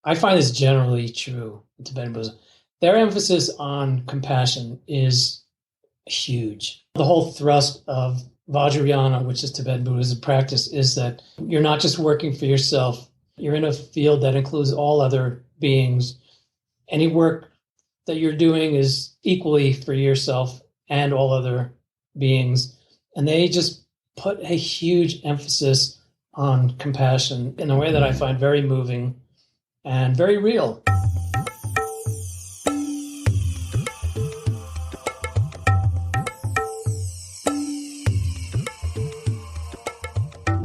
I find this generally true in Tibetan Buddhism. Their emphasis on compassion is huge. The whole thrust of Vajrayana, which is Tibetan Buddhism practice, is that you're not just working for yourself. You're in a field that includes all other beings. Any work that you're doing is equally for yourself and all other beings. And they just put a huge emphasis on compassion in a way that I find very moving and very real.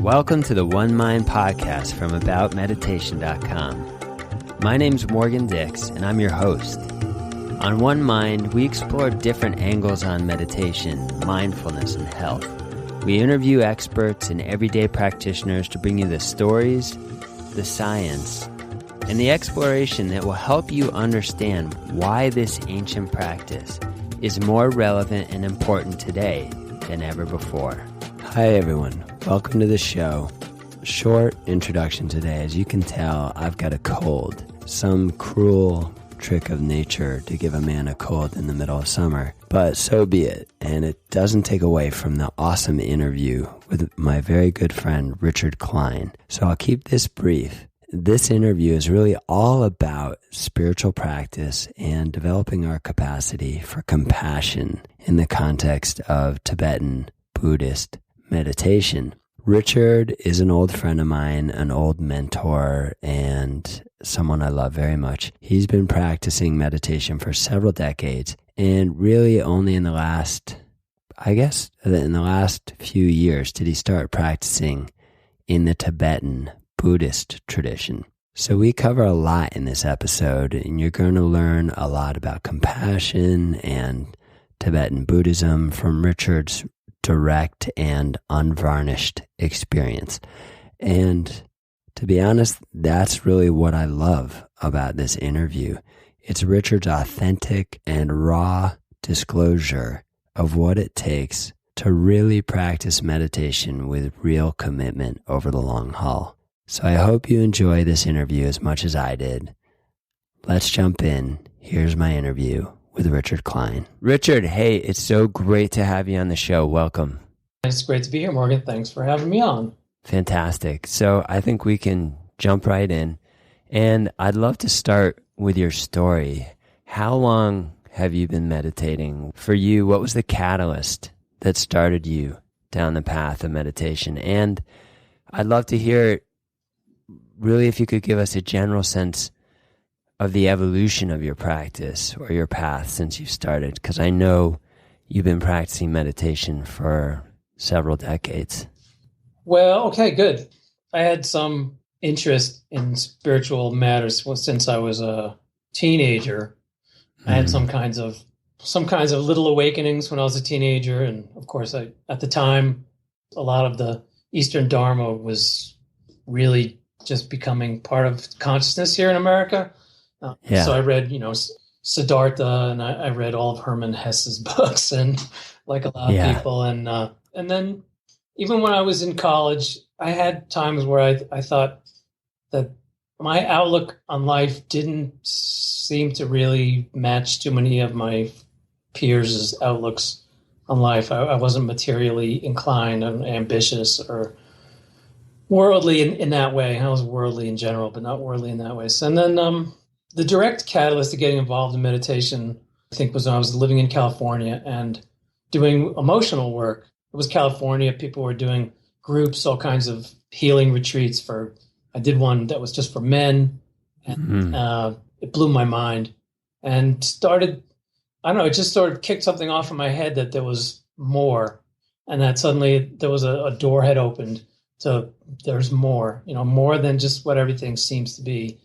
Welcome to the One Mind podcast from aboutmeditation.com. My name's Morgan Dix, and I'm your host. On One Mind, we explore different angles on meditation, mindfulness, and health. We interview experts and everyday practitioners to bring you the stories, the science, and the exploration that will help you understand why this ancient practice is more relevant and important today than ever before. Hi everyone, welcome to the show. Short introduction today. As you can tell, I've got a cold. Some cruel trick of nature to give a man a cold in the middle of summer, but so be it. And it doesn't take away from the awesome interview with my very good friend Richard Klein. So I'll keep this brief. This interview is really all about spiritual practice and developing our capacity for compassion in the context of Tibetan Buddhist meditation. Richard is an old friend of mine, an old mentor, and someone I love very much. He's been practicing meditation for several decades, and really only in the last few years did he start practicing in the Tibetan Buddhist tradition. So we cover a lot in this episode, and you're going to learn a lot about compassion and Tibetan Buddhism from Richard's direct and unvarnished experience. And to be honest, that's really what I love about this interview. It's Richard's authentic and raw disclosure of what it takes to really practice meditation with real commitment over the long haul. So I hope you enjoy this interview as much as I did. Let's jump in. Here's my interview with Richard Klein. Richard, hey, it's so great to have you on the show. Welcome. It's great to be here, Morgan. Thanks for having me on. Fantastic. So I think we can jump right in. And I'd love to start with your story. How long have you been meditating? For you, what was the catalyst that started you down the path of meditation? And I'd love to hear, really, if you could give us a general sense of the evolution of your practice or your path since you started, because I know you've been practicing meditation for several decades. Well, okay, good. I had some interest in spiritual matters since I was a teenager. I had some kinds of little awakenings when I was a teenager, and of course, at the time, a lot of the Eastern Dharma was really just becoming part of consciousness here in America. So I read, Siddhartha, and I read all of Hermann Hesse's books, and like a lot of people, and then even when I was in college, I had times where I thought that my outlook on life didn't seem to really match too many of my peers' outlooks on life. I wasn't materially inclined and ambitious or worldly in that way. I was worldly in general, but not worldly in that way. So, and then the direct catalyst to getting involved in meditation, I think, was when I was living in California and doing emotional work. It was California. People were doing groups, all kinds of healing retreats I did one that was just for men, and it blew my mind and it just sort of kicked something off in my head that there was more, and that suddenly there was a door had opened to there's more, more than just what everything seems to be.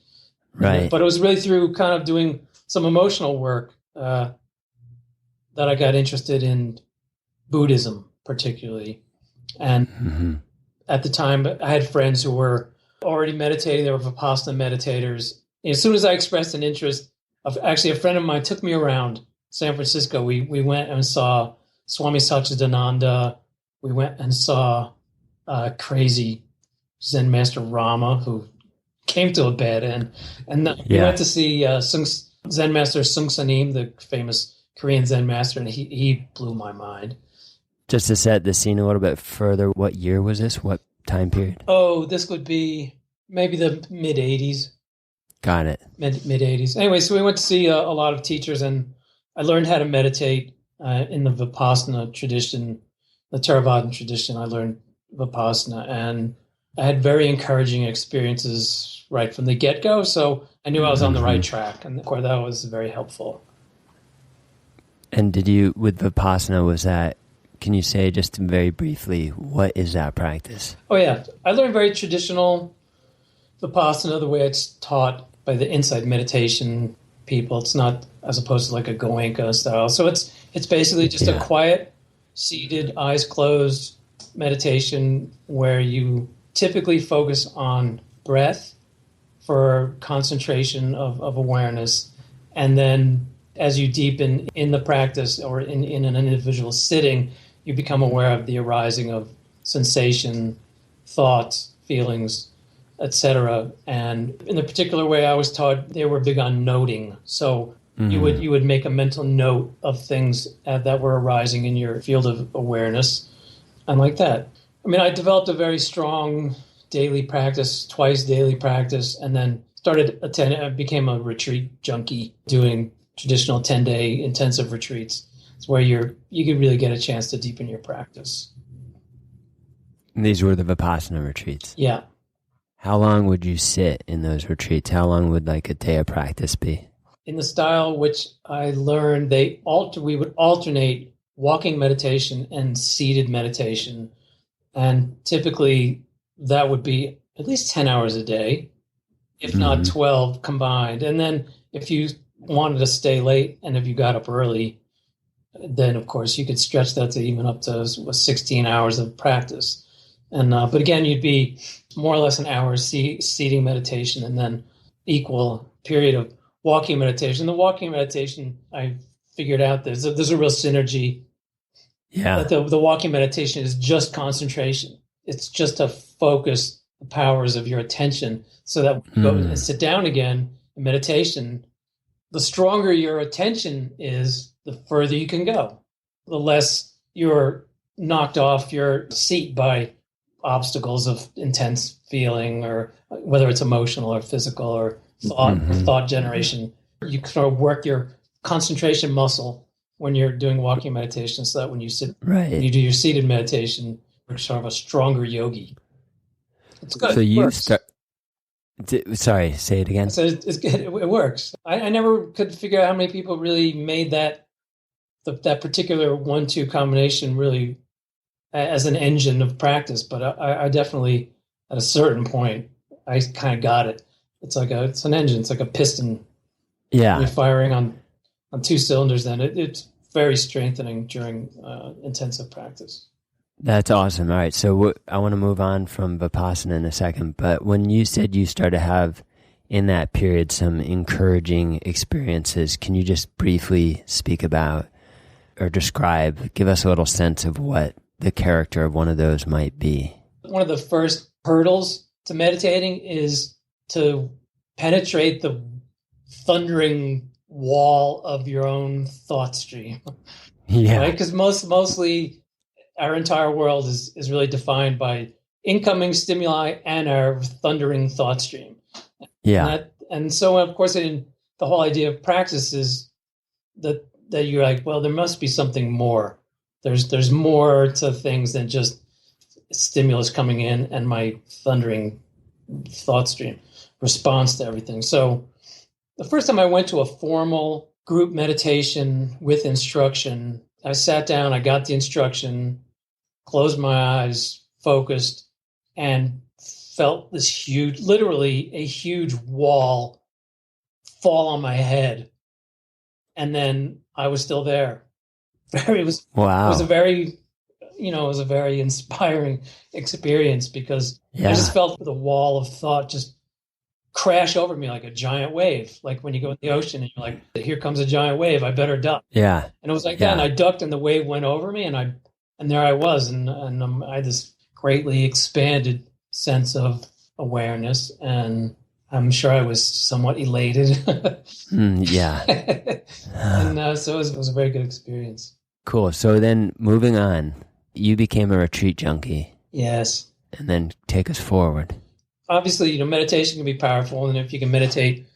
Right. But it was really through kind of doing some emotional work that I got interested in Buddhism, particularly. And at the time, I had friends who were already meditating. They were Vipassana meditators. And as soon as I expressed an interest, actually a friend of mine took me around San Francisco. We went and saw Swami Satchidananda. We went and saw crazy Zen Master Rama, who came to a bad end. And we Yeah. went to see Zen Master Sung Sanim, the famous Korean Zen master, and he blew my mind. Just to set the scene a little bit further, what year was this? What time period? Oh, this would be maybe the mid 80s. Got it. Mid 80s. Anyway, so we went to see a lot of teachers, and I learned how to meditate in the Vipassana tradition, the Theravada tradition. I learned Vipassana, and I had very encouraging experiences right from the get-go. So I knew I was on the right track, and of course that was very helpful. And did you, with Vipassana, was that, can you say just very briefly, what is that practice? Oh yeah, I learned very traditional Vipassana, the way it's taught by the insight meditation people. It's not as opposed to like a Goenka style. So it's basically just a quiet, seated, eyes closed meditation where you typically focus on breath for concentration of awareness. And then as you deepen in the practice or in an individual sitting, you become aware of the arising of sensation, thoughts, feelings, etc. And in the particular way I was taught, they were big on noting. So you would make a mental note of things that were arising in your field of awareness. And like that. I mean, I developed a very strong daily practice, twice daily practice, and then I became a retreat junkie doing traditional 10-day intensive retreats. It's where you could really get a chance to deepen your practice. And these were the Vipassana retreats? Yeah. How long would you sit in those retreats? How long would like a day of practice be? In the style which I learned, we would alternate walking meditation and seated meditation. And typically that would be at least 10 hours a day, if not 12 combined. And then if you wanted to stay late and if you got up early, then of course you could stretch that to even up to 16 hours of practice. And but again, you'd be more or less an hour seating meditation and then equal period of walking meditation. The walking meditation, I figured out there's a real synergy. Yeah. But the walking meditation is just concentration. It's just to focus the powers of your attention so that when you go and sit down again in meditation, the stronger your attention is, the further you can go. The less you're knocked off your seat by obstacles of intense feeling, or whether it's emotional or physical or thought generation. You sort of work your concentration muscle when you're doing walking meditation, so that when you sit, when you do your seated meditation, you're sort of a stronger yogi. It's good. So you sorry, say it again. So it's good. It works. I never could figure out how many people really made that particular 1-2 combination really as an engine of practice, but I definitely, at a certain point, I kind of got it. It's an engine. It's like a piston. Yeah. You're firing on 2 cylinders. Then it's very strengthening during intensive practice. That's awesome. All right. So I want to move on from Vipassana in a second, but when you said you started to have in that period some encouraging experiences, can you just briefly speak about or describe, give us a little sense of what the character of one of those might be? One of the first hurdles to meditating is to penetrate the thundering wall of your own thought stream. Yeah. Right? Because mostly our entire world is really defined by incoming stimuli and our thundering thought stream. Yeah. And so, of course, the whole idea of practice is that you're like, well, there must be something more. There's more to things than just stimulus coming in and my thundering thought stream response to everything. So the first time I went to a formal group meditation with instruction, I sat down, I got the instruction, closed my eyes, focused, and felt this literally a huge wall fall on my head. And then I was still there. It was a very inspiring experience, because I just felt the wall of thought just crash over me like a giant wave. Like when you go in the ocean and you're like, here comes a giant wave, I better duck. Yeah. And it was like that. And I ducked and the wave went over me, and there I was. And I had this greatly expanded sense of awareness. And I'm sure I was somewhat elated. Yeah. And so it was a very good experience. Cool. So then moving on, you became a retreat junkie. Yes. And then take us forward. Obviously, meditation can be powerful. And if you can meditate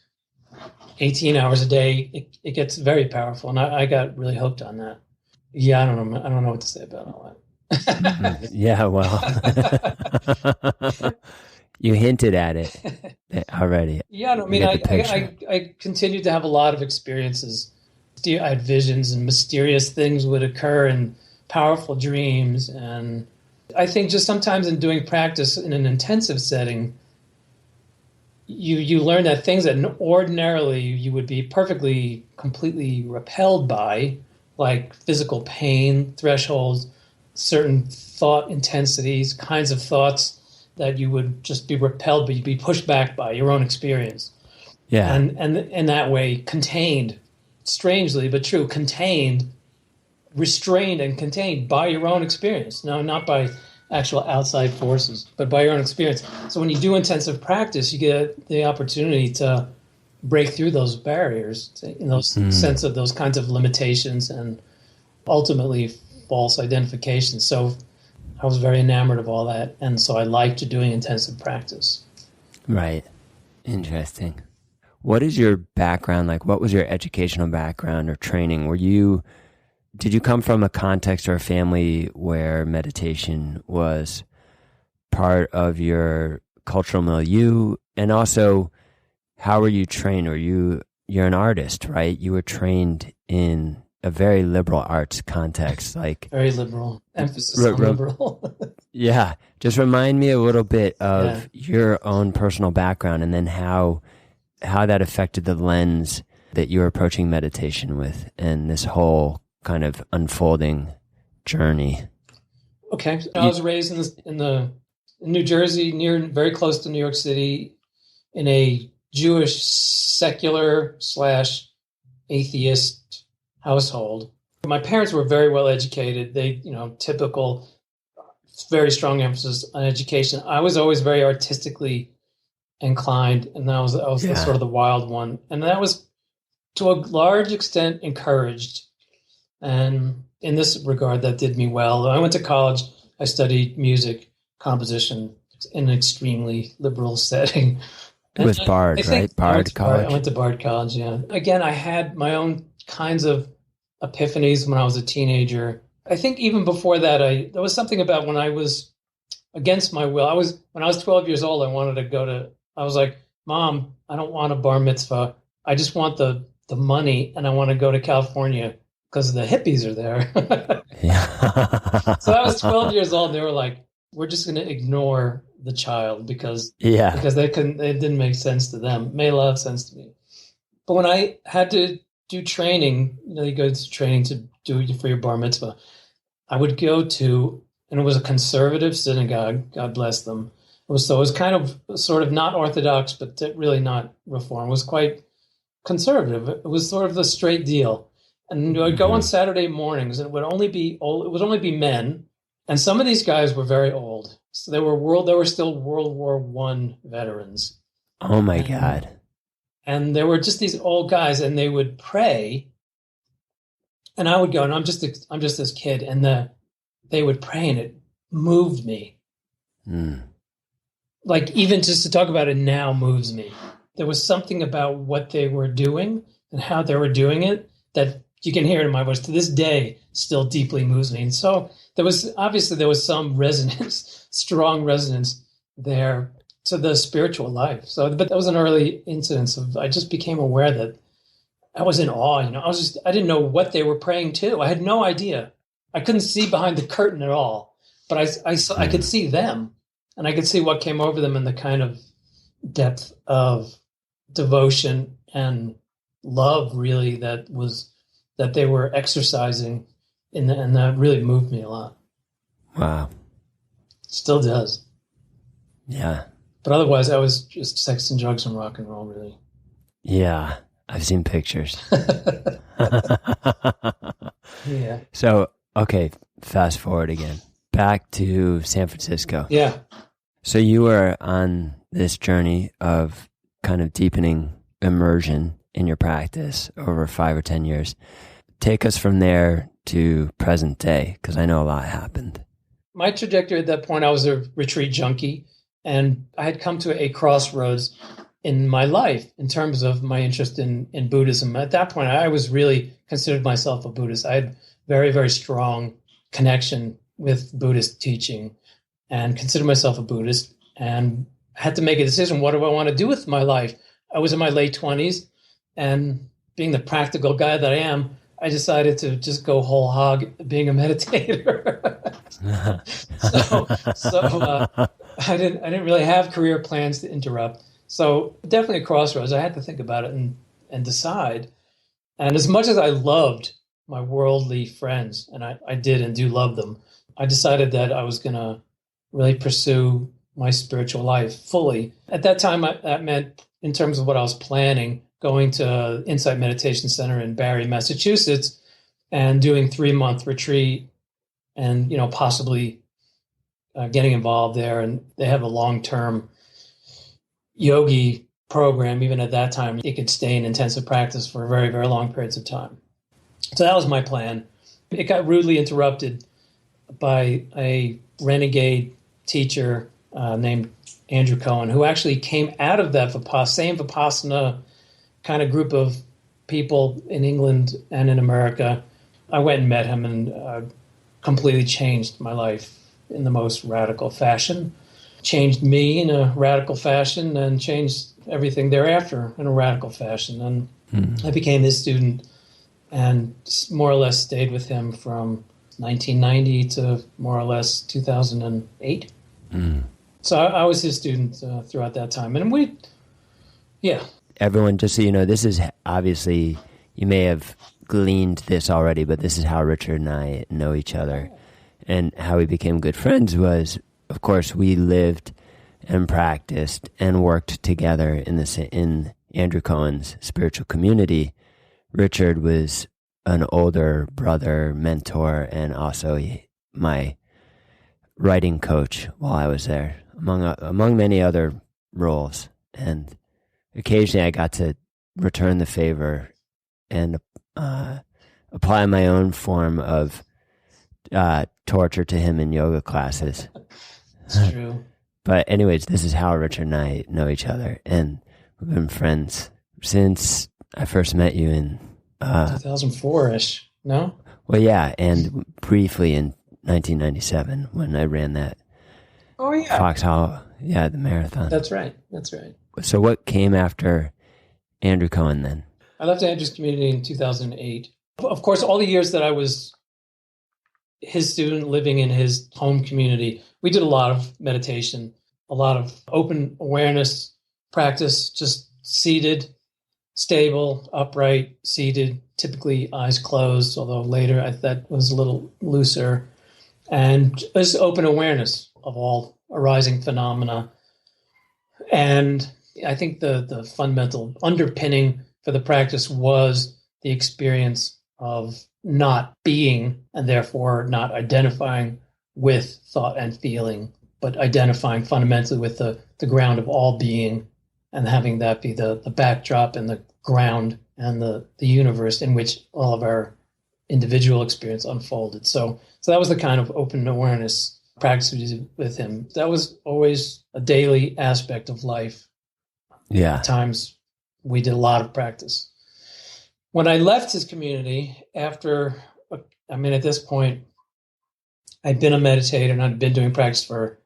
18 hours a day, it gets very powerful. And I got really hooked on that. Yeah, I don't know what to say about all that. Yeah, well, you hinted at it already. Yeah, I mean, I continued to have a lot of experiences. I had visions and mysterious things would occur and powerful dreams. And I think just sometimes in doing practice in an intensive setting, you learn that things that ordinarily you would be completely repelled by, like physical pain, thresholds, certain thought intensities, kinds of thoughts that you would just be repelled, but you'd be pushed back by your own experience. Yeah. And in that way, contained, strangely but true, restrained and contained by your own experience. No, not by actual outside forces, but by your own experience. So when you do intensive practice, you get the opportunity to break through those barriers, in those sense of those kinds of limitations and ultimately false identification. So I was very enamored of all that. And so I liked doing intensive practice. Right. Interesting. What is your background like? What was your educational background or training? Did you come from a context or a family where meditation was part of your cultural milieu? And also, how were you trained? You're an artist, right? You were trained in a very liberal arts context, like very liberal, emphasis on liberal. Yeah. Just remind me a little bit of your own personal background and then how that affected the lens that you're approaching meditation with and this whole kind of unfolding journey. Okay. I was raised in New Jersey, very close to New York City, in a Jewish secular / atheist household. My parents were very well educated. They, typical, very strong emphasis on education. I was always very artistically inclined, and I was the sort of the wild one. And that was to a large extent encouraged. And in this regard, that did me well. I went to college. I studied music composition in an extremely liberal setting. It was Bard, right? Bard College. I went to Bard College, yeah. Again, I had my own kinds of epiphanies when I was a teenager. I think even before that, there was something about when I was against my will. When I was 12 years old, I was like, Mom, I don't want a bar mitzvah. I just want the money, and I want to go to California because the hippies are there. So I was 12 years old, and they were like, we're just going to ignore the child because it didn't make sense to them. It made a lot of sense to me. But when I had to do training, you go to training to do it for your bar mitzvah, I would go to, and it was a conservative synagogue, God bless them. It was kind of sort of not Orthodox, but really not Reform. It was quite conservative. It was sort of the straight deal. And I'd go on Saturday mornings, and it would only be men. And some of these guys were very old. So they were still World War I veterans. Oh my God. And they were just these old guys, and they would pray. And I would go, and I'm just this kid, and they would pray, and it moved me. Like, even just to talk about it now moves me. There was something about what they were doing and how they were doing it that you can hear it in my voice to this day still deeply moves me. And so there was some resonance, strong resonance there to the spiritual life. So, but that was an early incidence I just became aware that I was in awe. I didn't know what they were praying to. I had no idea. I couldn't see behind the curtain at all, but I could see them, and I could see what came over them in the kind of depth of devotion and love, really, that they were exercising, and that really moved me a lot. Wow. Still does. Yeah. But otherwise, I was just sex and drugs and rock and roll, really. Yeah. I've seen pictures. Yeah. So, okay, fast forward again. Back to San Francisco. Yeah. So you were on this journey of kind of deepening immersion in your practice over 5 or 10 years. Take us from there to present day, because I know a lot happened. My trajectory at that point, I was a retreat junkie, and I had come to a crossroads in my life in terms of my interest in Buddhism. At that point, I was really considered myself a Buddhist. I had very, very strong connection with Buddhist teaching and considered myself a Buddhist, and had to make a decision. What do I want to do with my life? I was in my late 20s, and being the practical guy that I am, I decided to just go whole hog being a meditator. so I didn't really have career plans to interrupt. So definitely a crossroads. I had to think about it and decide. And as much as I loved my worldly friends, and I did and do love them, I decided that I was going to really pursue my spiritual life fully. At that time, that meant, in terms of what I was planning, going to Insight Meditation Center in Barre, Massachusetts, and doing 3-month retreat, and possibly getting involved there. And they have a long-term yogi program. Even at that time, you could stay in intensive practice for very, very long periods of time. So that was my plan. It got rudely interrupted by a renegade teacher named Andrew Cohen, who actually came out of that same Vipassana kind of group of people in England and in America. I went and met him, and completely changed my life in the most radical fashion. Changed me in a radical fashion, and changed everything thereafter in a radical fashion. And I became his student, and more or less stayed with him from 1990 to more or less 2008. So I was his student throughout that time. And everyone, just so you know, this is obviously, you may have gleaned this already, but this is how Richard and I know each other. And how we became good friends was, of course, we lived and practiced and worked together in Andrew Cohen's spiritual community. Richard was an older brother, mentor, and also my writing coach while I was there, among many other roles. And occasionally I got to return the favor and apply my own form of torture to him in yoga classes. It's true. But anyways, this is how Richard and I know each other, and we've been friends since I first met you in 2004-ish, no? Well, yeah, and briefly in 1997 when I ran that Foxhall, the marathon. That's right. So what came after Andrew Cohen then? I left Andrew's community in 2008. Of course, all the years that I was his student living in his home community, we did a lot of meditation, a lot of open awareness practice, just seated, stable, upright, seated, typically eyes closed, although later that was a little looser, and just open awareness of all arising phenomena. And I think the fundamental underpinning for the practice was the experience of not being, and therefore not identifying with thought and feeling, but identifying fundamentally with the ground of all being, and having that be the backdrop and the ground and the universe in which all of our individual experience unfolded. So that was the kind of open awareness practice we did with him. That was always a daily aspect of life. Yeah. At times we did a lot of practice. When I left his community at this point, I'd been a meditator and I'd been doing practice for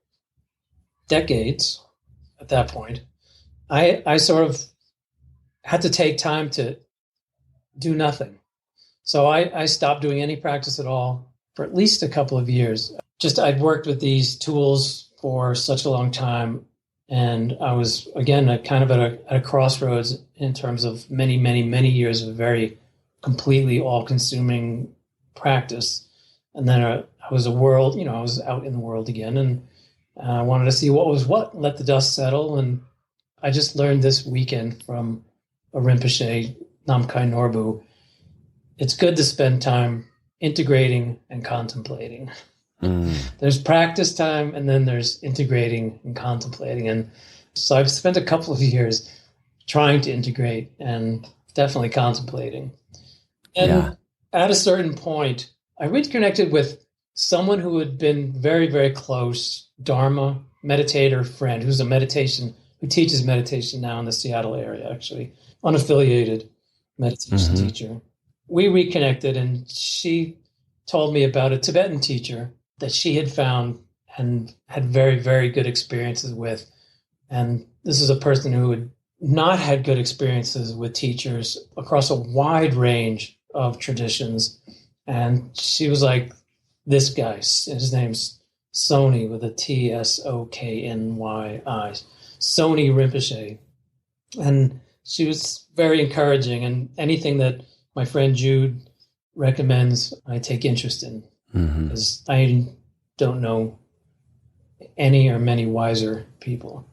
decades at that point. I sort of had to take time to do nothing. So I stopped doing any practice at all for at least a couple of years. I'd worked with these tools for such a long time. And I was, again, kind of at a crossroads in terms of many, many, many years of very completely all-consuming practice. And then I was I was out in the world again, and I wanted to see what was what, let the dust settle. And I just learned this weekend from a Rinpoche, Namkhai Norbu, it's good to spend time integrating and contemplating. There's practice time, and then there's integrating and contemplating. And so I've spent a couple of years trying to integrate and definitely contemplating. And at a certain point, I reconnected with someone who had been very, very close, Dharma meditator friend, who teaches meditation now in the Seattle area, actually, unaffiliated meditation teacher. We reconnected, and she told me about a Tibetan teacher that she had found and had very, very good experiences with. And this is a person who had not had good experiences with teachers across a wide range of traditions. And she was like, this guy, his name's Sony with a Tsoknyi, Sony Rinpoche. And she was very encouraging, and anything that my friend Jude recommends, I take interest in, because I don't know any or many wiser people.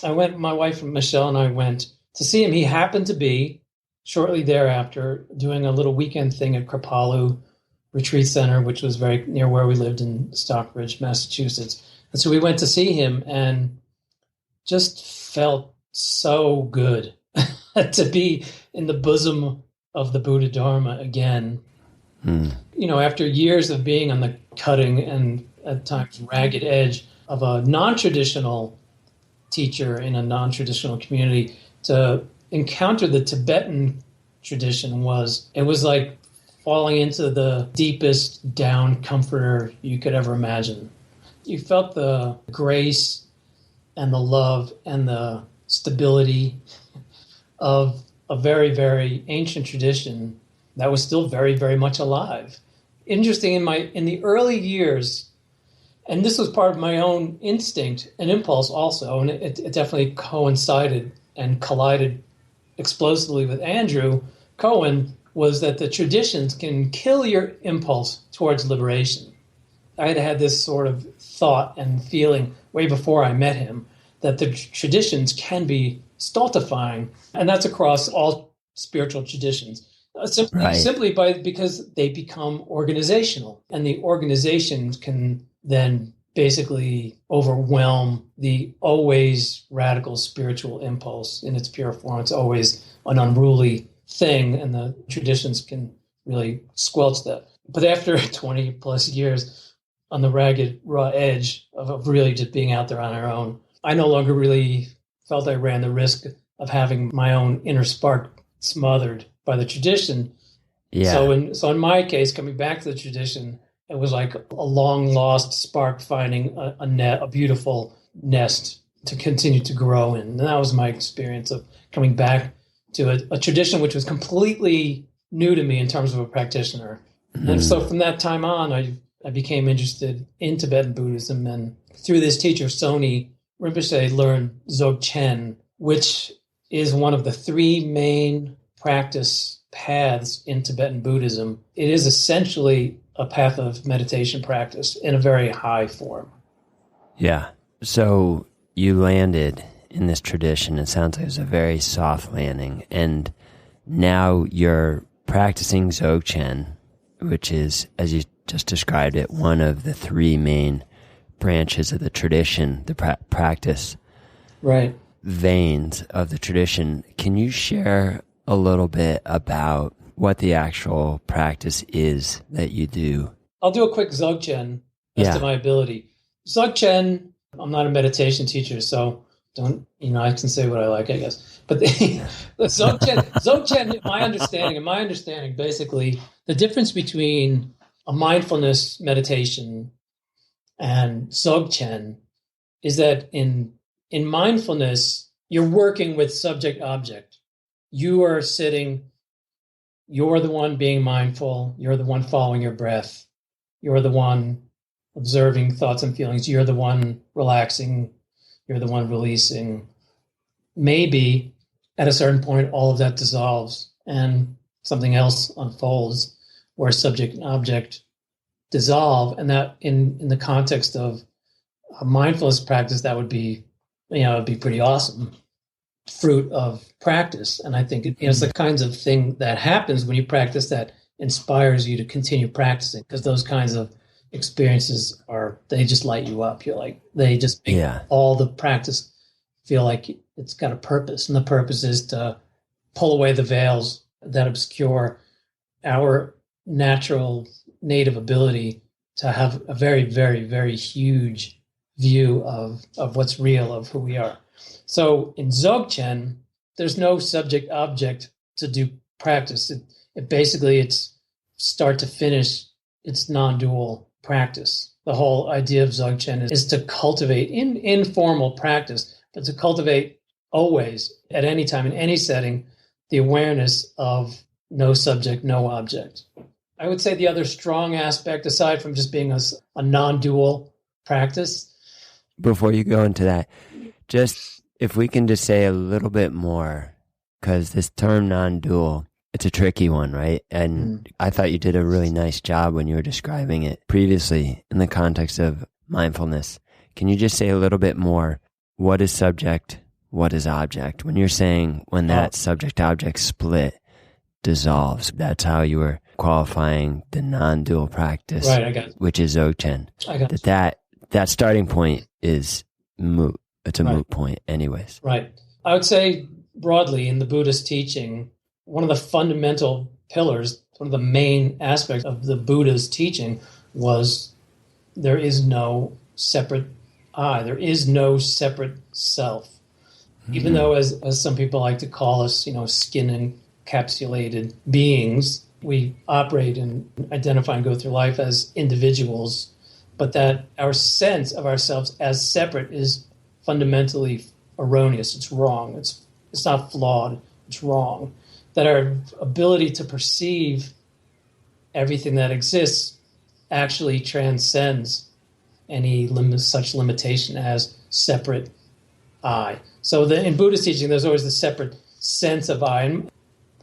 My wife Michelle and I went to see him. He happened to be shortly thereafter doing a little weekend thing at Kripalu Retreat Center, which was very near where we lived in Stockbridge, Massachusetts. And so we went to see him and just felt so good to be in the bosom of the Buddha Dharma again. You know, after years of being on the cutting and at times ragged edge of a non-traditional teacher in a non-traditional community, to encounter the Tibetan tradition was like falling into the deepest down comforter you could ever imagine. You felt the grace and the love and the stability of a very, very ancient tradition that was still very, very much alive. Interesting, in the early years, and this was part of my own instinct and impulse also, and it definitely coincided and collided explosively with Andrew Cohen, was that the traditions can kill your impulse towards liberation. I had had this sort of thought and feeling way before I met him that the traditions can be stultifying, and that's across all spiritual traditions. Simply because they become organizational, and the organizations can then basically overwhelm the always radical spiritual impulse in its pure form. It's always an unruly thing, and the traditions can really squelch that. But after 20 plus years on the ragged, raw edge of really just being out there on our own, I no longer really felt I ran the risk of having my own inner spark smothered by the tradition. Yeah. So in my case, coming back to the tradition, it was like a long lost spark finding a beautiful nest to continue to grow in. And that was my experience of coming back to a tradition which was completely new to me in terms of a practitioner. And so from that time on, I became interested in Tibetan Buddhism, and through this teacher, Sony Rinpoche, learned Dzogchen, which is one of the three main practice paths in Tibetan Buddhism. It is essentially a path of meditation practice in a very high form. Yeah. So you landed in this tradition. It sounds like it was a very soft landing. And now you're practicing Dzogchen, which is, as you just described it, one of the three main branches of the tradition, the practice veins of the tradition. Can you share a little bit about what the actual practice is that you do? I'll do a quick Dzogchen, best of my ability. Dzogchen, I'm not a meditation teacher, so don't, I can say what I like, I guess. But the Dzogchen, my understanding, basically, the difference between a mindfulness meditation and Dzogchen is that in mindfulness, you're working with subject-object. You are sitting, you're the one being mindful, you're the one following your breath, you're the one observing thoughts and feelings, you're the one relaxing, you're the one releasing. Maybe at a certain point, all of that dissolves and something else unfolds where subject and object dissolve. And that in the context of a mindfulness practice, that would be, it'd be pretty awesome fruit of practice. And I think it's the kinds of thing that happens when you practice that inspires you to continue practicing, because those kinds of experiences they just light you up. You're like, they just make all the practice feel like it's got a purpose, and the purpose is to pull away the veils that obscure our natural native ability to have a very, very, very huge view of what's real, of who we are. So in Dzogchen, there's no subject object to do practice. It basically, it's start to finish, it's non-dual practice. The whole idea of Dzogchen is to cultivate in informal practice, but to cultivate always, at any time, in any setting, the awareness of no subject, no object. I would say the other strong aspect, aside from just being a non-dual practice. Before you go into that, just if we can just say a little bit more, because this term non-dual, it's a tricky one, right? And I thought you did a really nice job when you were describing it previously in the context of mindfulness. Can you just say a little bit more? What is subject? What is object? When you're saying when that subject-object split dissolves, that's how you were qualifying the non-dual practice, right? I got it. Which is Dzogchen. I got it. That starting point is moot. It's a moot point, anyways. Right. I would say broadly in the Buddhist teaching, one of the fundamental pillars, one of the main aspects of the Buddha's teaching was there is no separate I. There is no separate self. Even though, as some people like to call us, skin encapsulated beings, we operate and identify and go through life as individuals, but that our sense of ourselves as separate is fundamentally erroneous. It's wrong. It's not flawed. It's wrong. That our ability to perceive everything that exists actually transcends any such limitation as separate I. So in Buddhist teaching, there's always the separate sense of I. And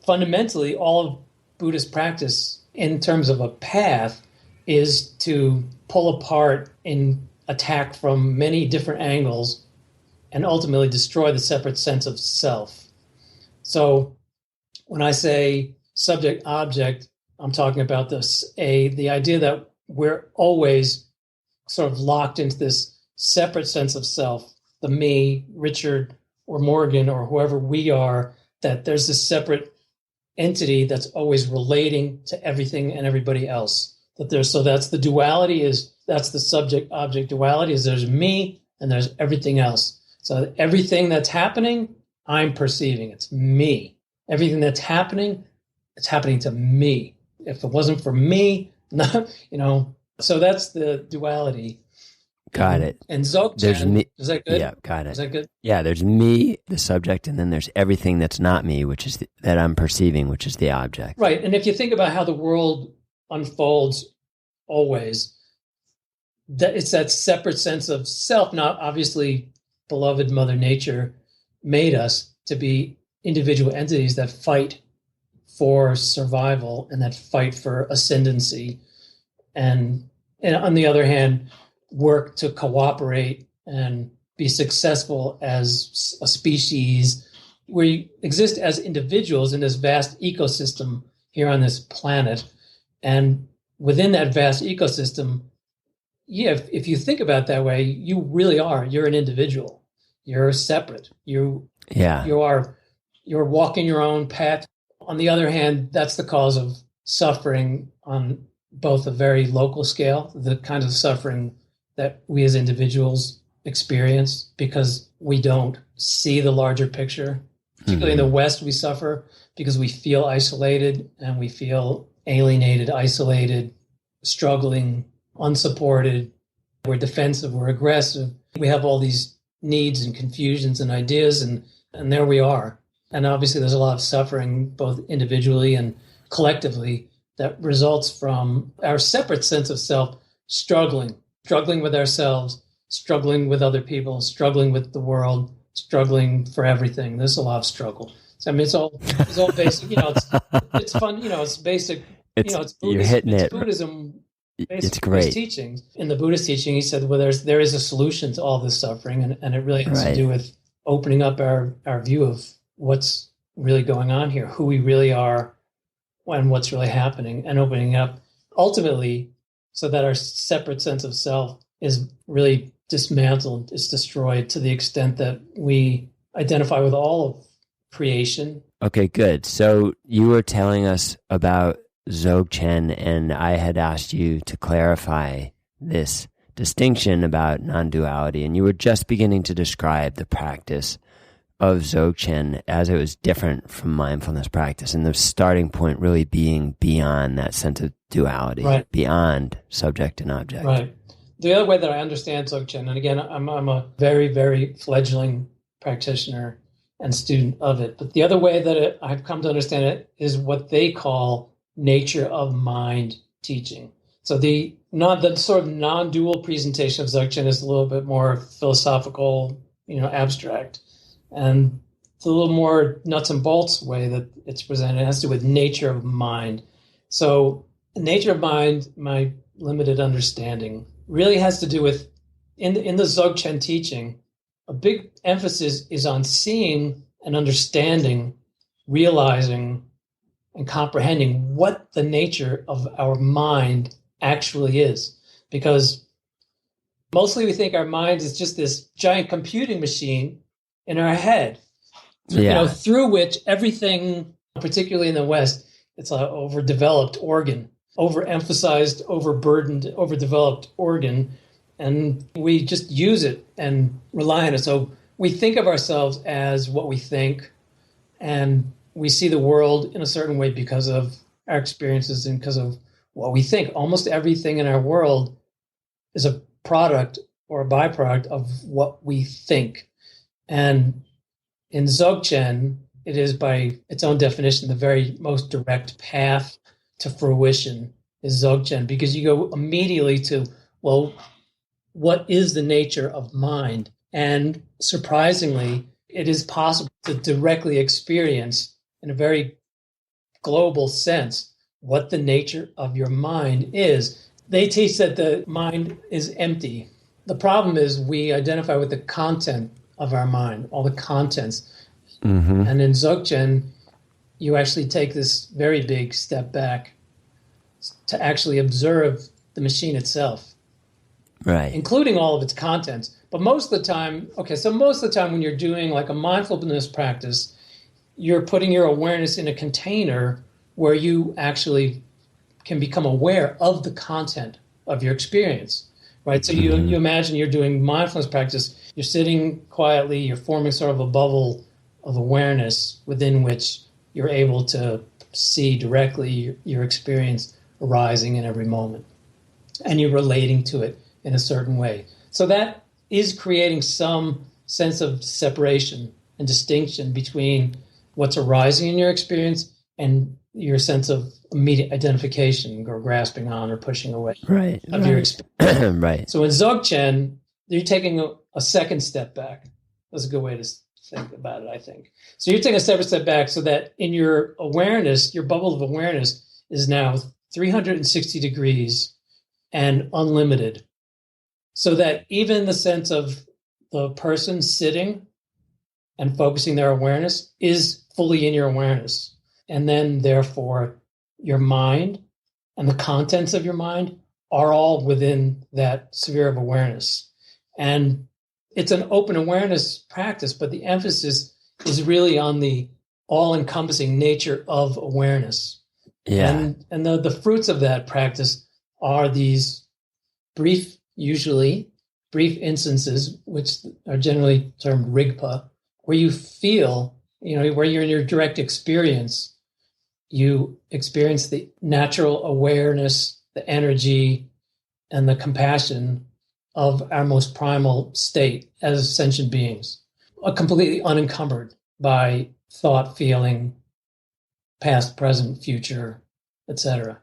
fundamentally, all of Buddhist practice in terms of a path is to pull apart and attack from many different angles and ultimately destroy the separate sense of self. So when I say subject-object, I'm talking about the idea that we're always sort of locked into this separate sense of self, the me, Richard, or Morgan, or whoever we are, that there's this separate entity that's always relating to everything and everybody else. So that's the duality, that's the subject-object duality, is there's me and there's everything else. So everything that's happening, I'm perceiving. It's me. Everything that's happening, it's happening to me. If it wasn't for me, so that's the duality. Got it. And Dzogchen, is that good? Yeah, got it. Is that good? Yeah, there's me, the subject, and then there's everything that's not me, which is that I'm perceiving, which is the object. Right. And if you think about how the world unfolds always, it's that separate sense of self. Not obviously, beloved Mother Nature made us to be individual entities that fight for survival and that fight for ascendancy. And on the other hand, work to cooperate and be successful as a species. We exist as individuals in this vast ecosystem here on this planet. And within that vast ecosystem, if you think about it that way, you really are. You're an individual. You're separate. You're walking your own path. On the other hand, that's the cause of suffering on both a very local scale, the kind of suffering that we as individuals experience because we don't see the larger picture. Particularly in the West, we suffer because we feel isolated and we feel alienated, isolated, struggling, unsupported. We're defensive, we're aggressive. We have all these needs and confusions and ideas, and there we are. And obviously there's a lot of suffering, both individually and collectively, that results from our separate sense of self struggling with ourselves, struggling with other people, struggling with the world, struggling for everything. There's a lot of struggle. So, I mean, it's all basic. It's fun. It's basic. It's Buddhism. You're hitting it's it. Buddhism. It's great. Teachings. In the Buddhist teaching, he said, well, there is a solution to all this suffering, and it really has to do with opening up our view of what's really going on here, who we really are, and what's really happening, and opening up ultimately so that our separate sense of self is really dismantled, is destroyed to the extent that we identify with all of creation. Okay, good. So you were telling us about Dzogchen, and I had asked you to clarify this distinction about non-duality, and you were just beginning to describe the practice of Dzogchen as it was different from mindfulness practice, and the starting point really being beyond that sense of duality, right, beyond subject and object. Right. The other way that I understand Dzogchen, and again, I'm a very, very fledgling practitioner and student of it, but the other way that I've come to understand it is what they call nature of mind teaching. So the sort of non-dual presentation of Dzogchen is a little bit more philosophical, abstract. And it's a little more nuts and bolts way that it's presented. It has to do with nature of mind. So nature of mind, my limited understanding, really has to do with, in the Dzogchen teaching, a big emphasis is on seeing and understanding, realizing and comprehending what the nature of our mind actually is. Because mostly we think our mind is just this giant computing machine in our head, through which everything, particularly in the West, it's an overdeveloped organ, overemphasized, overburdened, overdeveloped organ, and we just use it and rely on it. So we think of ourselves as what we think, and we see the world in a certain way because of our experiences and because of what we think. Almost everything in our world is a product or a byproduct of what we think. And in Dzogchen, it is by its own definition, the very most direct path to fruition is Dzogchen, because you go immediately to, well, what is the nature of mind? And surprisingly, it is possible to directly experience in a very global sense what the nature of your mind is. They teach that the mind is empty. The problem is we identify with the content of our mind, all the contents. Mm-hmm. And in Dzogchen, you actually take this very big step back to actually observe the machine itself, right, including all of its contents. But most of the time, when you're doing like a mindfulness practice, you're putting your awareness in a container where you actually can become aware of the content of your experience, right? So you imagine you're doing mindfulness practice, you're sitting quietly, you're forming sort of a bubble of awareness within which you're able to see directly your experience arising in every moment. And you're relating to it in a certain way. So that is creating some sense of separation and distinction between what's arising in your experience and your sense of immediate identification or grasping on or pushing away of your experience. Right. So in Dzogchen, you're taking a second step back. That's a good way to think about it, I think. So you're taking a separate step back so that in your awareness, your bubble of awareness is now 360 degrees and unlimited. So that even the sense of the person sitting and focusing their awareness is fully in your awareness. And then, therefore, your mind and the contents of your mind are all within that sphere of awareness. And it's an open awareness practice, but the emphasis is really on the all-encompassing nature of awareness. Yeah. And the fruits of that practice are these brief instances, which are generally termed rigpa, where you feel, where you're in your direct experience, you experience the natural awareness, the energy, and the compassion of our most primal state as sentient beings, completely unencumbered by thought, feeling, past, present, future, etc.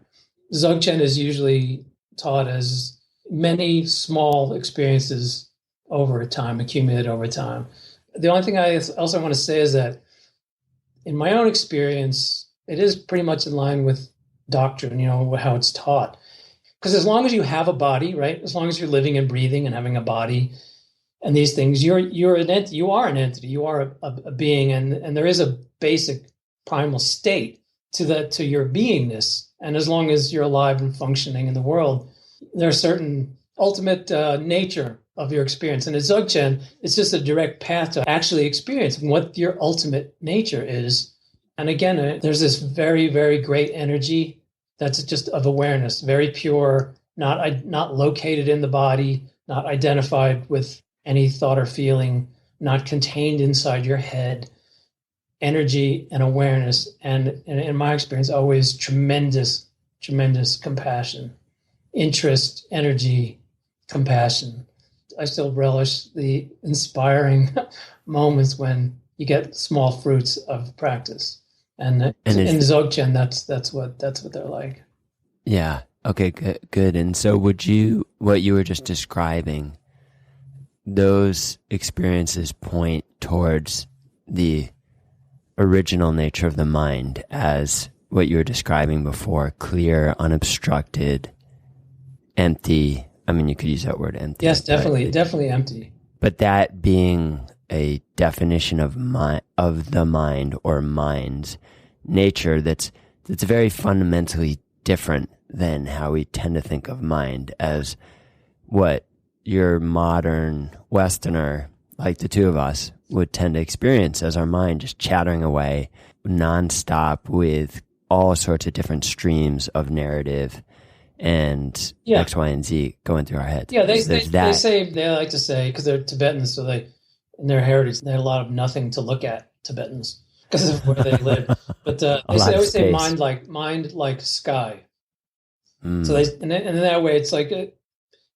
Dzogchen is usually taught as many small experiences over time, accumulated over time. The only thing I also want to say is that in my own experience, it is pretty much in line with doctrine, how it's taught. Because as long as you have a body, right? As long as you're living and breathing and having a body and these things, you're an entity. You are an entity. You are a being, and there is a basic primal state to your beingness. And as long as you're alive and functioning in the world, there's certain ultimate nature of your experience. And a Dzogchen, it's just a direct path to actually experiencing what your ultimate nature is. And again, there's this very, very great energy that's just of awareness, very pure, not located in the body, not identified with any thought or feeling, not contained inside your head. Energy and awareness, and in my experience, always tremendous compassion, interest, energy, compassion. I still relish the inspiring moments when you get small fruits of practice. And in Dzogchen, that's what they're like. Yeah. Okay. Good. And so, what you were just describing, those experiences point towards the original nature of the mind as what you were describing before: clear, unobstructed, empty. I mean, you could use that word, empty. Yes, definitely empty. But that being a definition of the mind or mind's nature, that's very fundamentally different than how we tend to think of mind as what your modern Westerner, like the two of us, would tend to experience as our mind just chattering away nonstop with all sorts of different streams of narrative and X, Y, and Z going through our heads. Yeah, they like to say, because they're Tibetans, so they, in their heritage, they had a lot of nothing to look at, Tibetans, because of where they live. But they always say mind like sky. So they, and in that way, it's like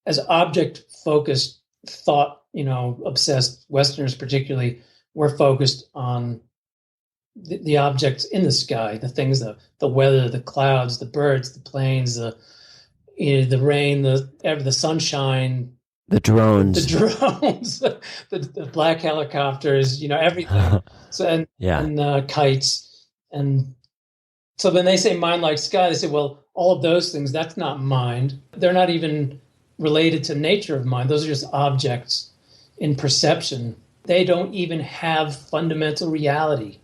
as object focused thought, obsessed Westerners particularly, we're focused on the objects in the sky, the things, the weather, the clouds, the birds, the planes, the rain, the sunshine, the drones, the black helicopters, everything. So and kites, and so when they say mind like sky, they say, well, all of those things, that's not mind. They're not even related to nature of mind. Those are just objects in perception. They don't even have fundamental reality.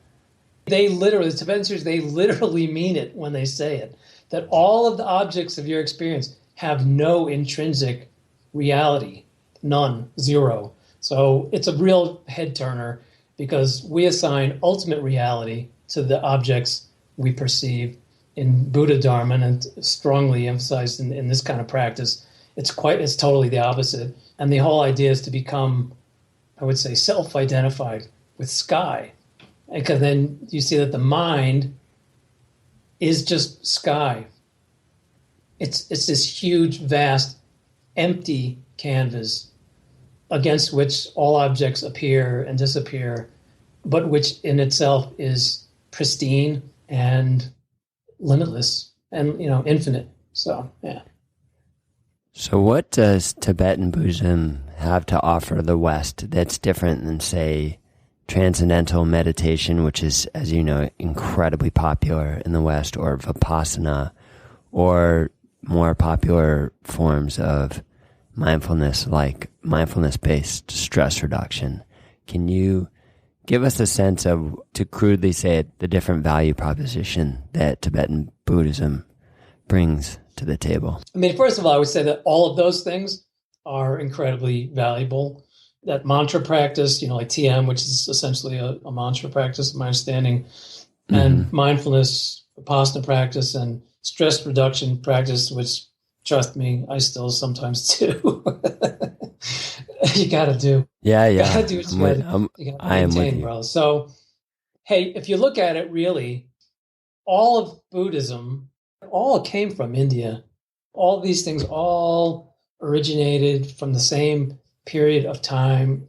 The Tibetans, they literally mean it when they say it, that all of the objects of your experience have no intrinsic reality, none, zero. So it's a real head turner because we assign ultimate reality to the objects we perceive in Buddha Dharma, and strongly emphasized in this kind of practice. It's totally the opposite. And the whole idea is to become, I would say, self-identified with sky. Because then you see that the mind is just sky. It's this huge, vast, empty canvas against which all objects appear and disappear, but which in itself is pristine and limitless and, infinite. So, yeah. So what does Tibetan Buddhism have to offer the West that's different than, say, transcendental meditation, which is, as you know, incredibly popular in the West, or Vipassana, or more popular forms of mindfulness, like mindfulness-based stress reduction? Can you give us a sense of, to crudely say it, the different value proposition that Tibetan Buddhism brings to the table? I mean, first of all, I would say that all of those things are incredibly valuable. That mantra practice, like TM, which is essentially a mantra practice, my understanding, and mindfulness, Vipassana practice, and stress reduction practice, which, trust me, I still sometimes do. You got to do. Yeah. You got to do what you got to I am with you, bro. So, hey, if you look at it, really, all of Buddhism, all came from India. All these things all originated from the same period of time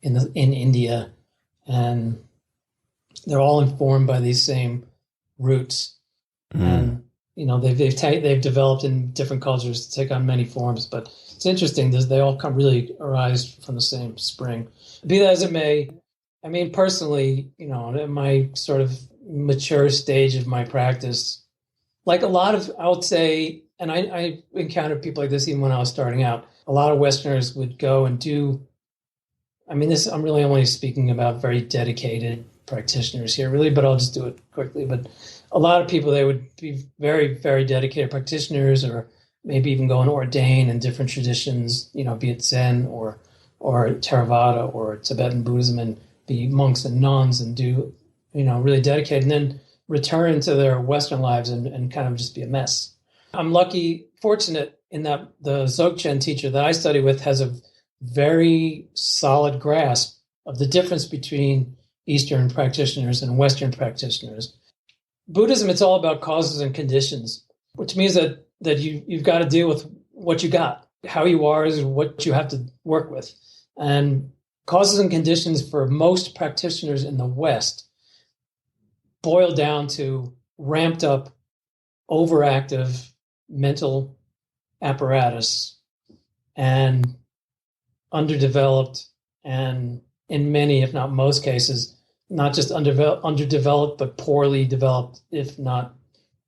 in India, and they're all informed by these same roots. And they've developed in different cultures to take on many forms, but it's interesting. They all arise from the same spring. Be that as it may, I mean, personally, in my sort of mature stage of my practice, like a lot of, I would say, and I encountered people like this even when I was starting out. A lot of Westerners would go and do, I'm really only speaking about very dedicated practitioners here, really, but I'll just do it quickly. But a lot of people, they would be very, very dedicated practitioners, or maybe even go and ordain in different traditions, be it Zen or Theravada or Tibetan Buddhism, and be monks and nuns and do, really dedicate, and then return to their Western lives and kind of just be a mess. I'm fortunate in that the Dzogchen teacher that I study with has a very solid grasp of the difference between Eastern practitioners and Western practitioners. Buddhism, it's all about causes and conditions, which means that you've got to deal with what you got. How you are is what you have to work with. And causes and conditions for most practitioners in the West boil down to ramped up, overactive mental apparatus and underdeveloped, and in many, if not most cases, not just underdeveloped, but poorly developed, if not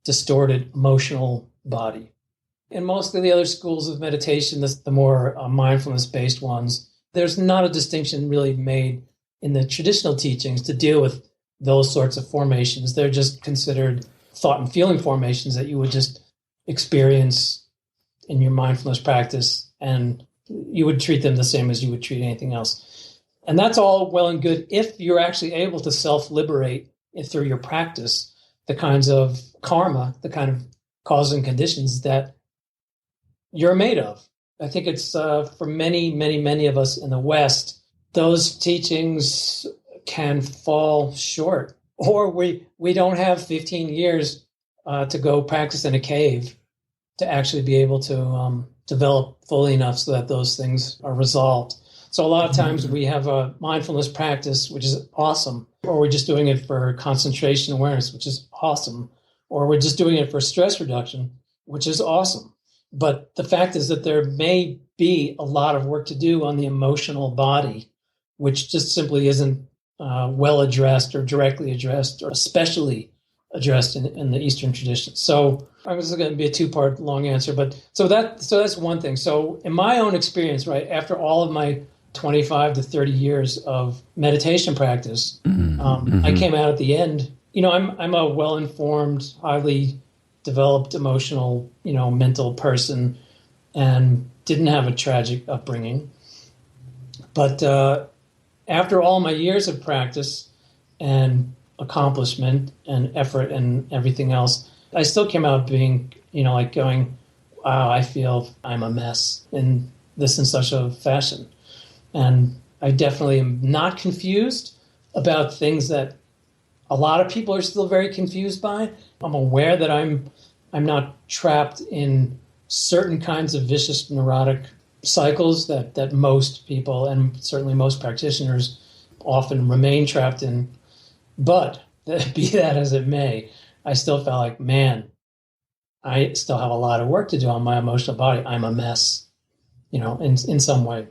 distorted emotional body. In most of the other schools of meditation, the more mindfulness-based ones, there's not a distinction really made in the traditional teachings to deal with those sorts of formations. They're just considered thought and feeling formations that you would just experience in your mindfulness practice, and you would treat them the same as you would treat anything else. And that's all well and good if you're actually able to self-liberate through your practice the kinds of karma, the kind of causes and conditions that you're made of. I think it's for many, many, many of us in the West, those teachings can fall short, or we don't have 15 years to go practice in a cave to actually be able to develop fully enough so that those things are resolved. So a lot of times we have a mindfulness practice, which is awesome, or we're just doing it for concentration awareness, which is awesome, or we're just doing it for stress reduction, which is awesome. But the fact is that there may be a lot of work to do on the emotional body, which just simply isn't well addressed or directly addressed or especially addressed in the Eastern tradition. So this is going to be a two-part long answer, but so that's one thing. So in my own experience, right, after all of my 25 to 30 years of meditation practice, I came out at the end. I'm a well-informed, highly developed emotional, mental person, and didn't have a tragic upbringing. But after all my years of practice and accomplishment and effort and everything else, I still came out being, going, wow, I feel I'm a mess in this and such a fashion. And I definitely am not confused about things that a lot of people are still very confused by. I'm aware that I'm not trapped in certain kinds of vicious neurotic cycles that most people and certainly most practitioners often remain trapped in. But be that as it may, I still felt like, man, I still have a lot of work to do on my emotional body. I'm a mess, in some way.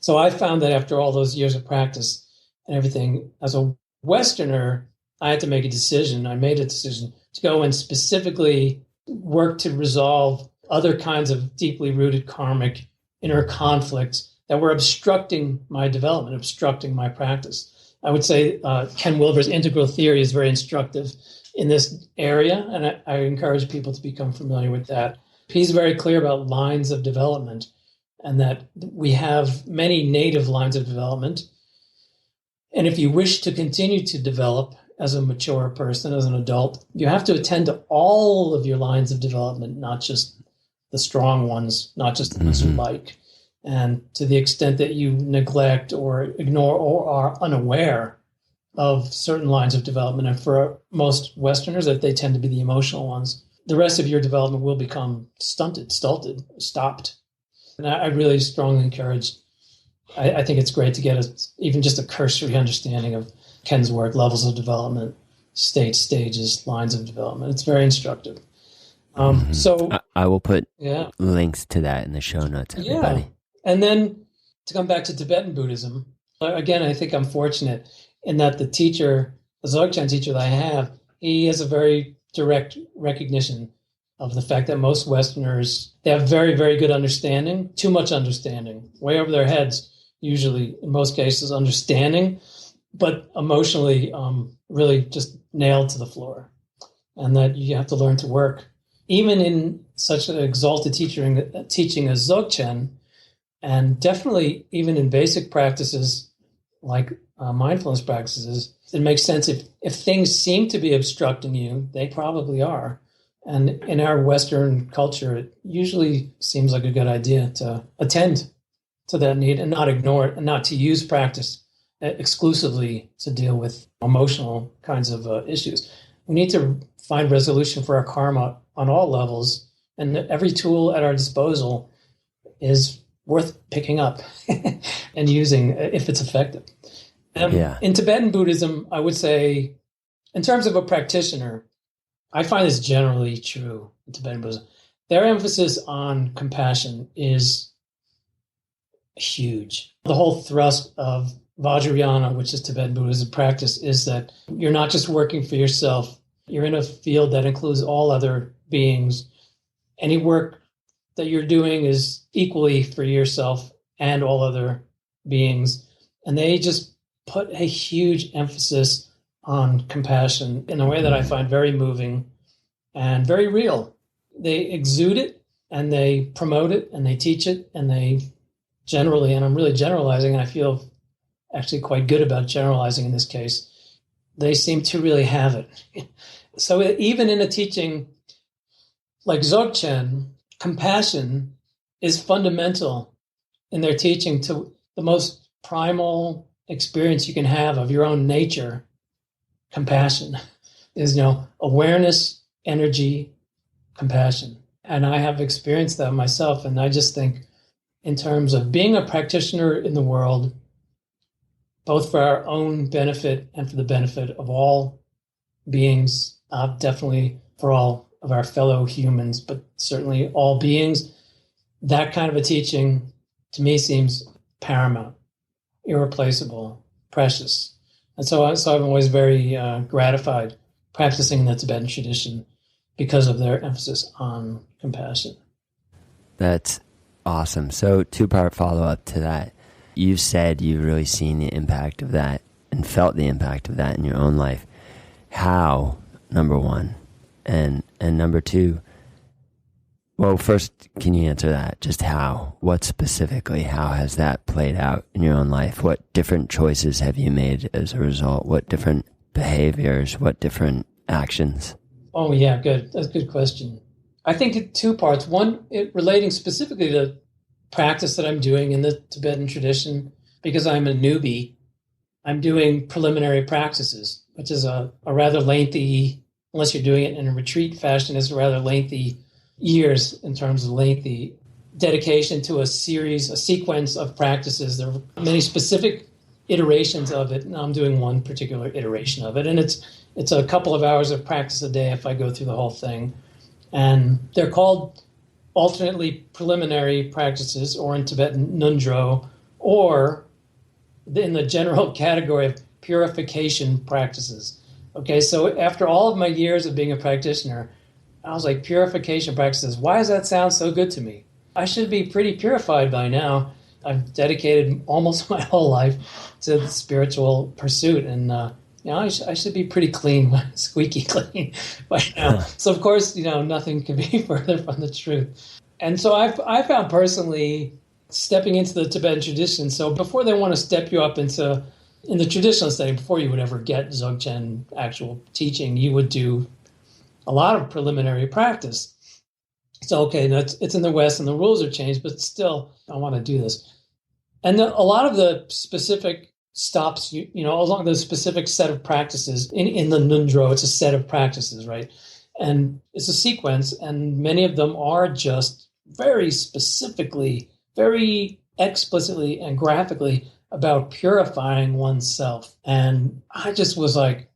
So I found that after all those years of practice and everything, as a Westerner, I had to make a decision. I made a decision to go and specifically work to resolve other kinds of deeply rooted karmic inner conflicts that were obstructing my development, obstructing my practice. I would say Ken Wilber's integral theory is very instructive in this area, and I encourage people to become familiar with that. He's very clear about lines of development, and that we have many native lines of development. And if you wish to continue to develop as a mature person, as an adult, you have to attend to all of your lines of development, not just the strong ones, not just the ones you like. And to the extent that you neglect or ignore or are unaware of certain lines of development, and for most Westerners, that they tend to be the emotional ones, the rest of your development will become stunted, stulted, stopped. And I really strongly encourage, I think it's great to get even just a cursory understanding of Ken's work, levels of development, stages, lines of development. It's very instructive. So I will put links to that in the show notes, everybody. Yeah. And then to come back to Tibetan Buddhism, again, I think I'm fortunate in that the Dzogchen teacher that I have, he has a very direct recognition of the fact that most Westerners, they have very, very good understanding, too much understanding, way over their heads, usually, in most cases, understanding, but emotionally really just nailed to the floor. And that you have to learn to work even in such an exalted teaching as Dzogchen, and definitely even in basic practices like mindfulness practices, it makes sense if things seem to be obstructing you, they probably are. And in our Western culture, it usually seems like a good idea to attend to that need and not ignore it, and not to use practice exclusively to deal with emotional kinds of issues. We need to find resolution for our karma on all levels, and every tool at our disposal is worth picking up and using if it's effective. In Tibetan Buddhism, I would say, in terms of a practitioner, I find this generally true in Tibetan Buddhism. Their emphasis on compassion is huge. The whole thrust of Vajrayana, which is Tibetan Buddhism practice, is that you're not just working for yourself. You're in a field that includes all other beings. Any work that you're doing is equally for yourself and all other beings. And they just put a huge emphasis on compassion in a way that I find very moving and very real. They exude it and they promote it and they teach it, and they generally, and I'm really generalizing, and I feel actually quite good about generalizing in this case, they seem to really have it. So even in a teaching like Dzogchen, compassion is fundamental in their teaching to the most primal experience you can have of your own nature. Compassion is, awareness, energy, compassion. And I have experienced that myself. And I just think in terms of being a practitioner in the world, both for our own benefit and for the benefit of all beings, definitely for all of our fellow humans, but certainly all beings, that kind of a teaching to me seems paramount, irreplaceable, precious. And so I'm always very gratified practicing in the Tibetan tradition because of their emphasis on compassion. That's awesome. So two-part follow-up to that. You've said you've really seen the impact of that and felt the impact of that in your own life. How, number one? And number two, well, first, can you answer that? Just how? What specifically? How has that played out in your own life? What different choices have you made as a result? What different behaviors? What different actions? Oh, yeah, good. That's a good question. I think two parts. One, relating specifically to practice that I'm doing in the Tibetan tradition, because I'm a newbie, I'm doing preliminary practices, which is a rather lengthy, unless you're doing it in a retreat fashion, is a rather lengthy years in terms of lengthy dedication to a sequence of practices. There are many specific iterations of it, and I'm doing one particular iteration of it. And it's a couple of hours of practice a day if I go through the whole thing. And they're called alternately preliminary practices, or in Tibetan, nundro, or in the general category of purification practices. Okay, so after all of my years of being a practitioner, I was like, purification practices, why does that sound so good to me? I should be pretty purified by now. I've dedicated almost my whole life to the spiritual pursuit, and I should be pretty clean, squeaky clean by now. So of course, nothing can be further from the truth. And so I found personally stepping into the Tibetan tradition. So before they want to step you up in the traditional setting, before you would ever get Dzogchen actual teaching, you would do a lot of preliminary practice. So, okay, it's in the West and the rules are changed, but still, I want to do this. And a lot of the specific stops, along the specific set of practices in the nundro, it's a set of practices, right? And it's a sequence, and many of them are just very specifically, very explicitly and graphically about purifying oneself. And I just was like,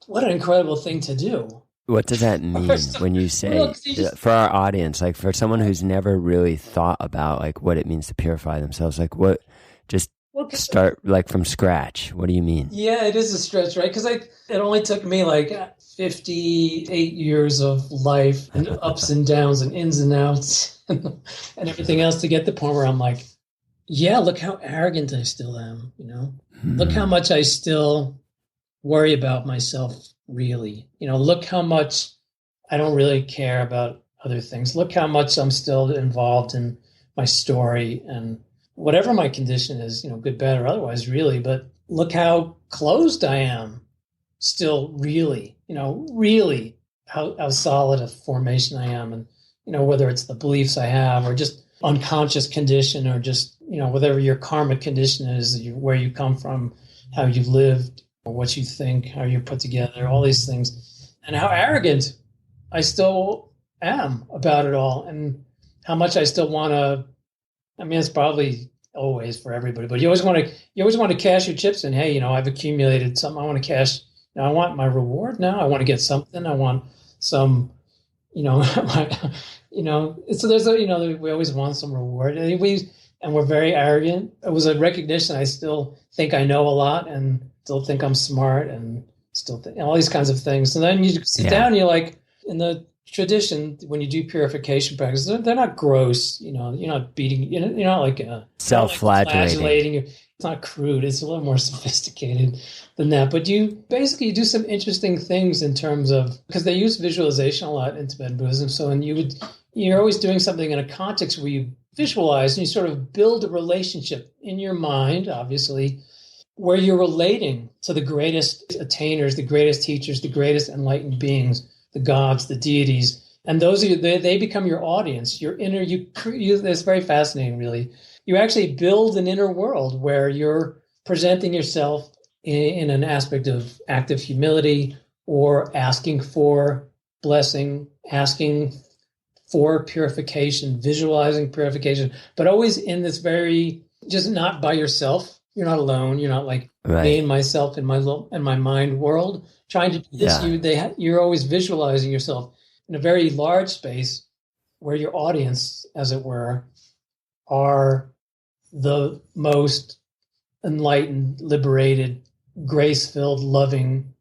what an incredible thing to do. What does that mean when you say, for our audience, like for someone who's never really thought about like what it means to purify themselves, like what, just start like from scratch. What do you mean? Yeah, it is a stretch, right? Because it only took me like 58 years of life and ups and downs and ins and outs and everything else to get to the point where I'm like, yeah, look how arrogant I still am, Look how much I still worry about myself, really. Look how much I don't really care about other things. Look how much I'm still involved in my story and whatever my condition is, good, bad, or otherwise, really. But look how closed I am still, really, really how solid a formation I am. And, whether it's the beliefs I have or just unconscious condition or just, whatever your karmic condition is, where you come from, how you lived, or what you think, how you're put together, all these things, and how arrogant I still am about it all, and how much I still want to. I mean, it's probably always for everybody, but you always want to cash your chips in. Hey, I've accumulated something. I want to cash. I want my reward now. I want to get something. I want some. So there's we always want some reward, and we're very arrogant. It was a recognition. I still think I know a lot, and still think I'm smart, and still think all these kinds of things. And then you sit down, and you're like, in the tradition, when you do purification practice, they're not gross. You're not beating. You're not like self-flagellating. It's not crude. It's a little more sophisticated than that. But you basically do some interesting things in terms of, because they use visualization a lot in Tibetan Buddhism. So, and you're always doing something in a context where you visualize and you sort of build a relationship in your mind, obviously, where you're relating to the greatest attainers, the greatest teachers, the greatest enlightened beings, the gods, the deities. And those they become your audience, your inner, it's very fascinating, really. You actually build an inner world where you're presenting yourself in an aspect of active humility or asking for blessing, asking for purification, visualizing purification, but always in this very, just not by yourself. You're not alone. You're not like me and myself in my mind world trying to do this. You're always visualizing yourself in a very large space where your audience, as it were, are the most enlightened, liberated, grace-filled, loving,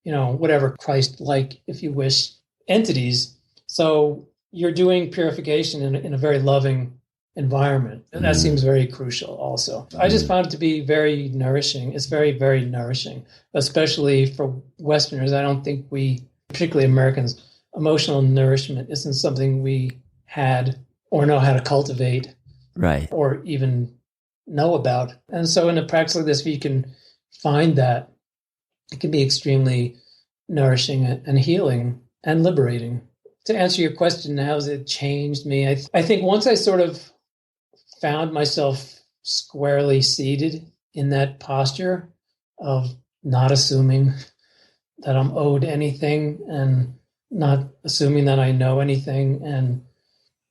whatever, Christ-like, if you wish, entities. So you're doing purification in a very loving environment. And that seems very crucial also. I just found it to be very nourishing. It's very, very nourishing, especially for Westerners. I don't think particularly Americans, emotional nourishment isn't something we had or know how to cultivate. Right. Or even know about. And so in a practice like this, if you can find that, it can be extremely nourishing and healing and liberating. To answer your question, how has it changed me? I think once I sort of found myself squarely seated in that posture of not assuming that I'm owed anything and not assuming that I know anything, and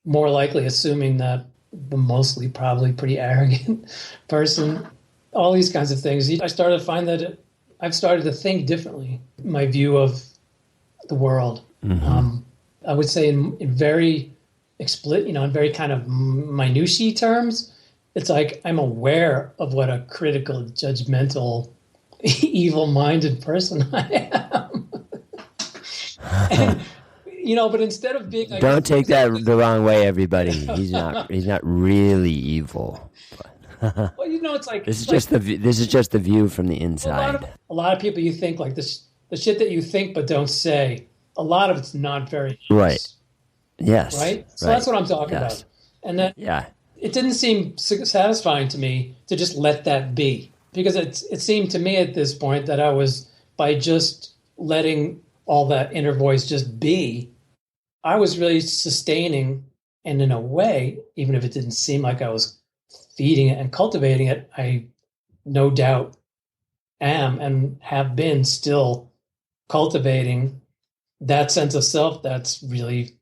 more likely assuming that I'm mostly probably pretty arrogant person, all these kinds of things. I started to find that I've started to think differently, my view of the world. Mm-hmm. I would say in very in very kind of minutiae terms, it's like I'm aware of what a critical, judgmental, evil-minded person I am. And, but instead of being like, don't take that the wrong way, everybody. He's not really evil. Well, it's like this is just the view from the inside. A lot of people, you think like this, the shit that you think but don't say. A lot of it's not very nice. Right. Yes. Right. So that's what I'm talking about. And that it didn't seem satisfying to me to just let that be, because it seemed to me at this point that I was, by just letting all that inner voice just be, I was really sustaining, and in a way, even if it didn't seem like I was feeding it and cultivating it, I no doubt am and have been still cultivating that sense of self that's really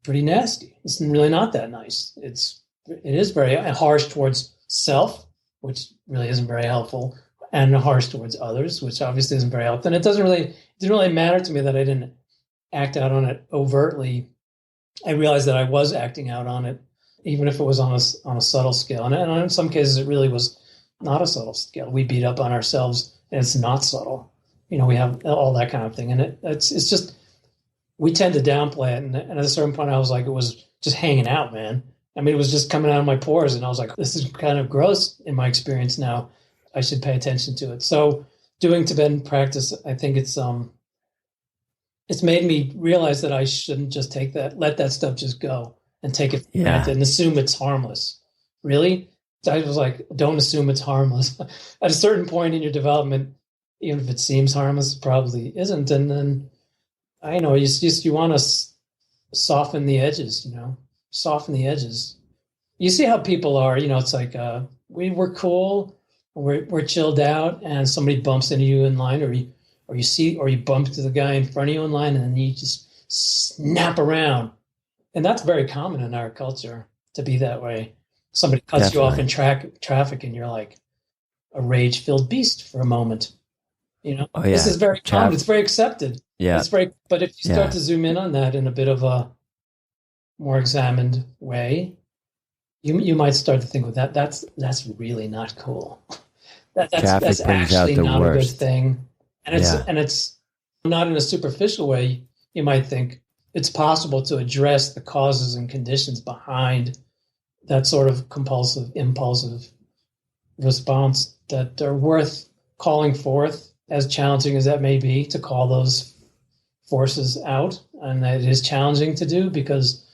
pretty nasty. It's really not that nice. It is very harsh towards self, which really isn't very helpful, and harsh towards others, which obviously isn't very helpful. And it didn't really matter to me that I didn't act out on it overtly. I realized that I was acting out on it, even if it was on a subtle scale. And in some cases, it really was not a subtle scale. We beat up on ourselves, and it's not subtle. We have all that kind of thing. And it's just, we tend to downplay it. And at a certain point, I was like, it was just hanging out, man. I mean, it was just coming out of my pores. And I was like, this is kind of gross in my experience now. I should pay attention to it. So doing Tibetan practice, I think it's it's made me realize that I shouldn't just let that stuff just go and take it for Yeah. granted and assume it's harmless. Really? I was like, don't assume it's harmless. At a certain point in your development, even if it seems harmless, it probably isn't. And then, I know, you want to soften the edges, soften the edges. You see how people are, it's like, we're cool, we're chilled out, and somebody bumps into you in line, or you bump into the guy in front of you in line, and then you just snap around. And that's very common in our culture to be that way. Somebody cuts you off in traffic, and you're like a rage-filled beast for a moment. Oh, yeah. This is very common. It's very accepted. Yeah. But if you start to zoom in on that in a bit of a more examined way, you might start to think, well, that's really not cool. That's actually not a good thing. And it's not in a superficial way. You might think it's possible to address the causes and conditions behind that sort of compulsive, impulsive response that are worth calling forth, as challenging as that may be, to call those forces out. And that it is challenging to do because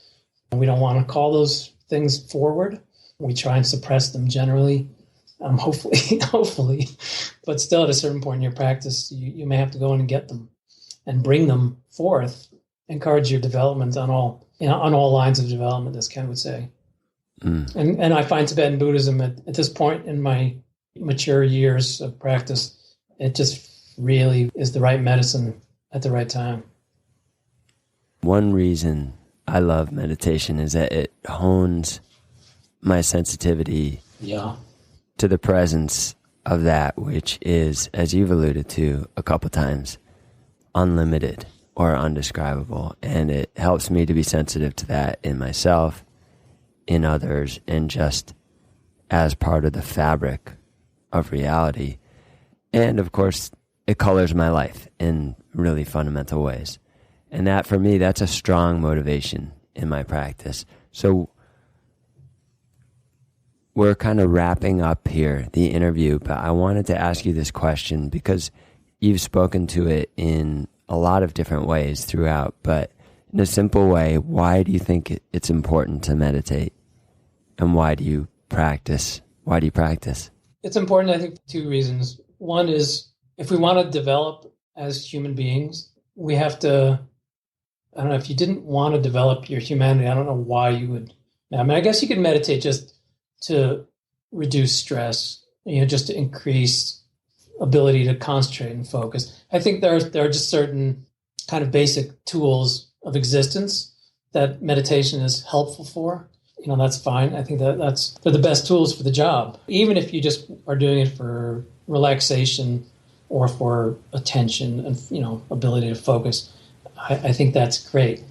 we don't want to call those things forward. We try and suppress them generally, hopefully. But still, at a certain point in your practice, you may have to go in and get them and bring them forth, encourage your development on all lines of development, as Ken would say. And I find Tibetan Buddhism at this point in my mature years of practice, it just really is the right medicine at the right time. One reason I love meditation is that it hones my sensitivity to the presence of that which is, as you've alluded to a couple times, unlimited or undescribable. And it helps me to be sensitive to that in myself, in others, and just as part of the fabric of reality. And of course, it colors my life in really fundamental ways. And that, for me, that's a strong motivation in my practice. So we're kind of wrapping up here, the interview, but I wanted to ask you this question because you've spoken to it in a lot of different ways throughout, but in a simple way, why do you think it's important to meditate? And why do you practice? Why do you practice? It's important, I think, for two reasons. One is, if we want to develop as human beings, we have to, I don't know, if you didn't want to develop your humanity, I don't know why you would. I mean, I guess you could meditate just to reduce stress, just to increase ability to concentrate and focus. I think there are just certain kind of basic tools of existence that meditation is helpful for. That's fine. I think they're the best tools for the job. Even if you just are doing it for relaxation or for attention and, ability to focus, I think that's great.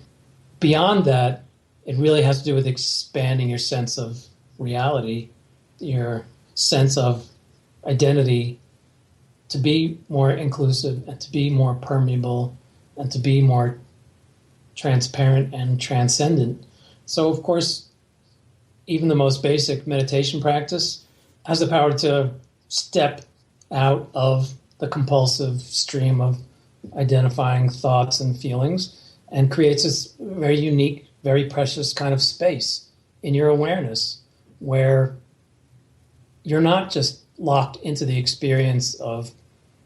Beyond that, it really has to do with expanding your sense of reality, your sense of identity, to be more inclusive and to be more permeable and to be more transparent and transcendent. So, of course, even the most basic meditation practice has the power to step out of the compulsive stream of identifying thoughts and feelings and creates this very unique, very precious kind of space in your awareness where you're not just locked into the experience of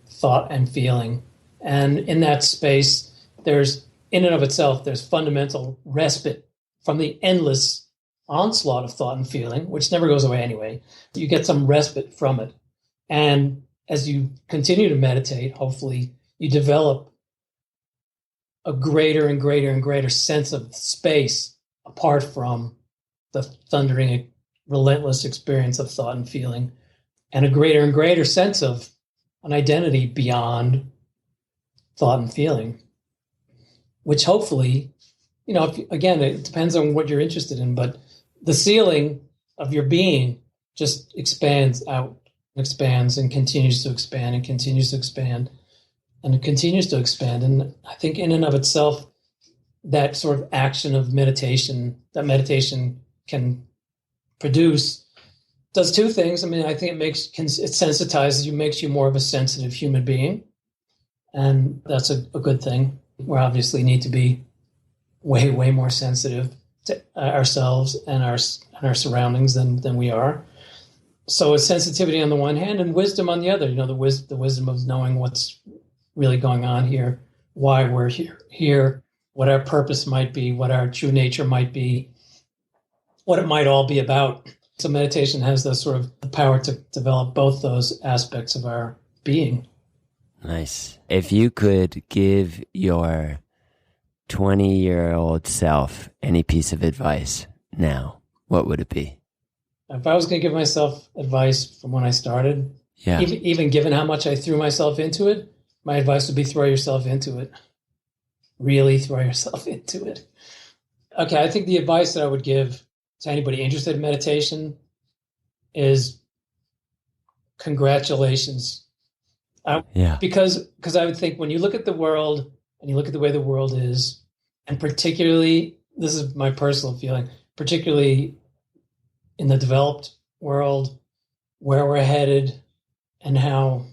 thought and feeling. And in that space, there's, in and of itself, there's fundamental respite from the endless onslaught of thought and feeling, which never goes away anyway. You get some respite from it. And as you continue to meditate, hopefully you develop a greater and greater and greater sense of space apart from the thundering, relentless experience of thought and feeling, and a greater and greater sense of an identity beyond thought and feeling, which hopefully, again, it depends on what you're interested in, but the ceiling of your being just expands out, expands and continues to expand and continues to expand and it continues to expand. And I think in and of itself, that sort of action of meditation, that meditation can produce, does two things. I mean, I think it sensitizes you, makes you more of a sensitive human being. And that's a good thing. We obviously need to be way, way more sensitive to ourselves and our surroundings than we are. So it's sensitivity on the one hand and wisdom on the other. The wisdom of knowing what's really going on here, why we're here, what our purpose might be, what our true nature might be, what it might all be about. So meditation has the sort of the power to develop both those aspects of our being. Nice. If you could give your 20-year-old self any piece of advice now, what would it be? If I was going to give myself advice from when I started, even given how much I threw myself into it, my advice would be throw yourself into it. Really throw yourself into it. Okay, I think the advice that I would give to anybody interested in meditation is congratulations. Because I would think when you look at the world and you look at the way the world is, and particularly, this is my personal feeling, particularly in the developed world, where we're headed and how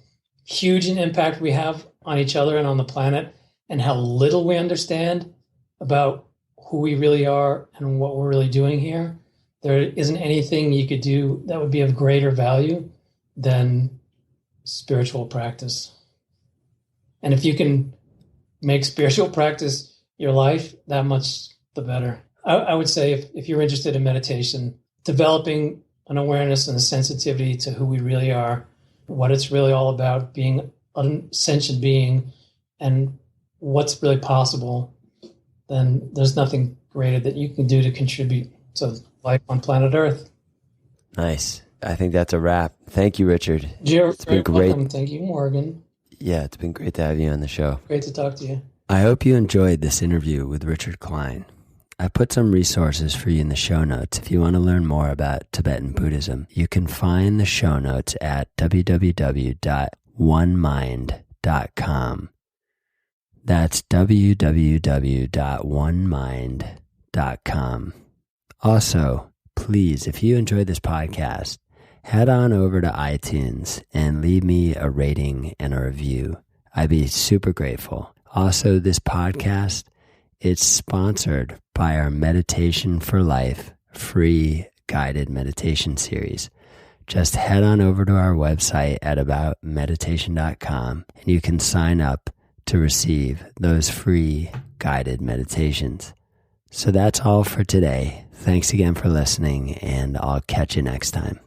huge an impact we have on each other and on the planet, and how little we understand about who we really are and what we're really doing here, there isn't anything you could do that would be of greater value than spiritual practice. And if you can make spiritual practice your life, that much the better. I would say if you're interested in meditation, developing an awareness and a sensitivity to who we really are, what it's really all about, being an sentient being, and what's really possible, then there's nothing greater that you can do to contribute to life on planet Earth. Nice. I think that's a wrap. Thank you, Richard. It's been great. Welcome. Thank you, Morgan. Yeah, it's been great to have you on the show. Great to talk to you. I hope you enjoyed this interview with Richard Klein. I put some resources for you in the show notes. If you want to learn more about Tibetan Buddhism, you can find the show notes at www.onemind.com. That's www.onemind.com. Also, please, if you enjoyed this podcast, head on over to iTunes and leave me a rating and a review. I'd be super grateful. Also, this podcast, it's sponsored by our Meditation for Life free guided meditation series. Just head on over to our website at aboutmeditation.com and you can sign up to receive those free guided meditations. So that's all for today. Thanks again for listening, and I'll catch you next time.